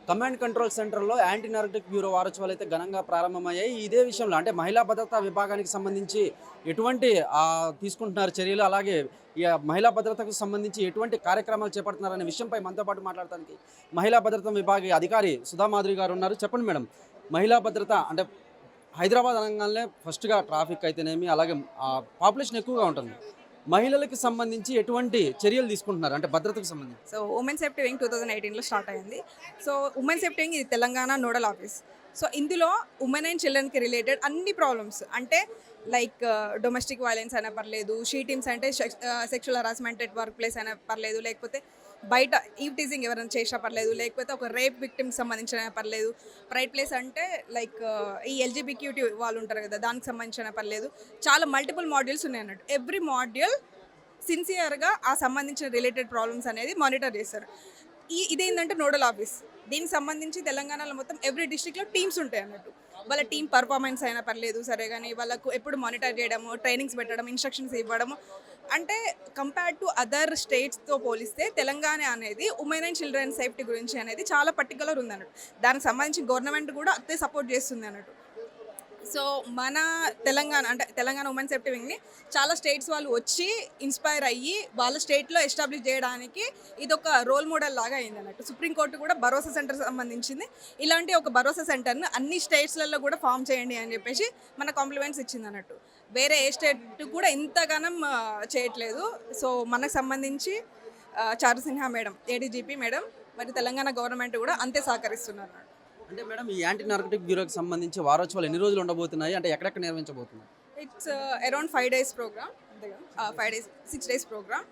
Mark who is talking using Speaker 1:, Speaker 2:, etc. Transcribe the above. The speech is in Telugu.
Speaker 1: కమాండ్ కంట్రోల్ సెంటర్లో యాంటీ నార్కోటిక్ బ్యూరో వారోత్సవాలు అయితే ఘనంగా ప్రారంభమయ్యాయి. ఇదే విషయంలో అంటే మహిళా భద్రతా విభాగానికి సంబంధించి ఎటువంటి తీసుకుంటున్నారు చర్యలు, అలాగే ఈ మహిళా భద్రతకు సంబంధించి ఎటువంటి కార్యక్రమాలు చేపడుతున్నారనే విషయంపై మనతో పాటు మాట్లాడడానికి మహిళా భద్రతా విభాగ అధికారి సుధామాధురి గారు ఉన్నారు. చెప్పండి మేడం, మహిళా భద్రత అంటే హైదరాబాద్ అనగానే ఫస్ట్గా ట్రాఫిక్ అయితేనేమి, అలాగే పాపులేషన్ ఎక్కువగా ఉంటుంది. మహిళలకు సంబంధించి ఎటువంటి చర్యలు తీసుకుంటున్నారు అంటే భద్రతకు సంబంధించి?
Speaker 2: సో ఉమెన్ సేఫ్టీ వింగ్ 2018లో స్టార్ట్ అయింది. సో ఉమెన్ సేఫ్టీ వింగ్ ఇది తెలంగాణ నోడల్ ఆఫీస్. సో ఇందులో ఉమెన్ అండ్ చిల్డ్రన్కి రిలేటెడ్ అన్ని ప్రాబ్లమ్స్ అంటే లైక్ డొమెస్టిక్ వైలెన్స్ అయినా పర్లేదు, షీ టీమ్స్ అంటే sexual harassment at work place అయినా పర్లేదు, లేకపోతే బయట ఈవ్ టీజింగ్ ఎవరైనా చేసినా పర్లేదు, లేకపోతే ఒక రేప్ విక్టిమ్కి సంబంధించిన పర్లేదు, ప్రైడ్ ప్లేస్ అంటే లైక్ ఈ ఎల్జీబీక్యూటీ వాళ్ళు ఉంటారు కదా దానికి సంబంధించిన పర్లేదు. చాలా మల్టిపుల్ మాడ్యూల్స్ ఉన్నాయి అన్నట్టు. ఎవ్రీ మాడ్యూల్ సిన్సియర్గా ఆ సంబంధించిన రిలేటెడ్ ప్రాబ్లమ్స్ అనేది మానిటర్ చేస్తారు. ఇదేంటంటే నోడల్ ఆఫీస్. దీనికి సంబంధించి తెలంగాణలో మొత్తం ఎవ్రీ డిస్ట్రిక్ట్లో టీమ్స్ ఉంటాయి అన్నట్టు. వాళ్ళ టీం పర్ఫార్మెన్స్ అయినా పర్లేదు సరే, కానీ వాళ్ళకు ఎప్పుడు మానిటర్ చేయడము, ట్రైనింగ్స్ పెట్టడం, ఇన్స్ట్రక్షన్స్ ఇవ్వడము. అంటే కంపేర్ టు అదర్ స్టేట్స్తో పోలిస్తే తెలంగాణ అనేది ఉమెన్ అండ్ చిల్డ్రన్ సేఫ్టీ గురించి అనేది చాలా పర్టికులర్ ఉంది అన్నట్టు. దానికి సంబంధించి గవర్నమెంట్ కూడా అంతే సపోర్ట్ చేస్తుంది అన్నట్టు. సో మన తెలంగాణ అంటే తెలంగాణ ఉమెన్ సేఫ్టీ వింగ్ని చాలా స్టేట్స్ వాళ్ళు వచ్చి ఇన్స్పైర్ అయ్యి వాళ్ళ స్టేట్లో ఎస్టాబ్లిష్ చేయడానికి ఇది ఒక రోల్ మోడల్ లాగా అయింది అన్నట్టు. సుప్రీంకోర్టు కూడా భరోసా సెంటర్ సంబంధించింది. ఇలాంటి ఒక భరోసా సెంటర్ని అన్ని స్టేట్స్లలో కూడా ఫామ్ చేయండి అని చెప్పేసి మన కాంప్లిమెంట్స్ ఇచ్చింది అన్నట్టు. వేరే ఏ స్టేట్ కూడా ఇంతగానం చేయట్లేదు. సో మనకు సంబంధించి చారు సిన్హా మేడం, ఏడీజీపీ మేడం, మరి తెలంగాణ గవర్నమెంట్ కూడా అంతే సహకరిస్తున్నారు.
Speaker 1: అంటే మేడం, ఈ యాంటీ నార్కోటిక్ బ్యూరోకి సంబంధించి వారోత్సవాలు ఎన్ని రోజులు ఉండబోతున్నాయి, అంటే ఎక్కడెక్కడ నిర్వహించబోతున్నాయి?
Speaker 2: It's around 5 days program, 5 days 6 days programme.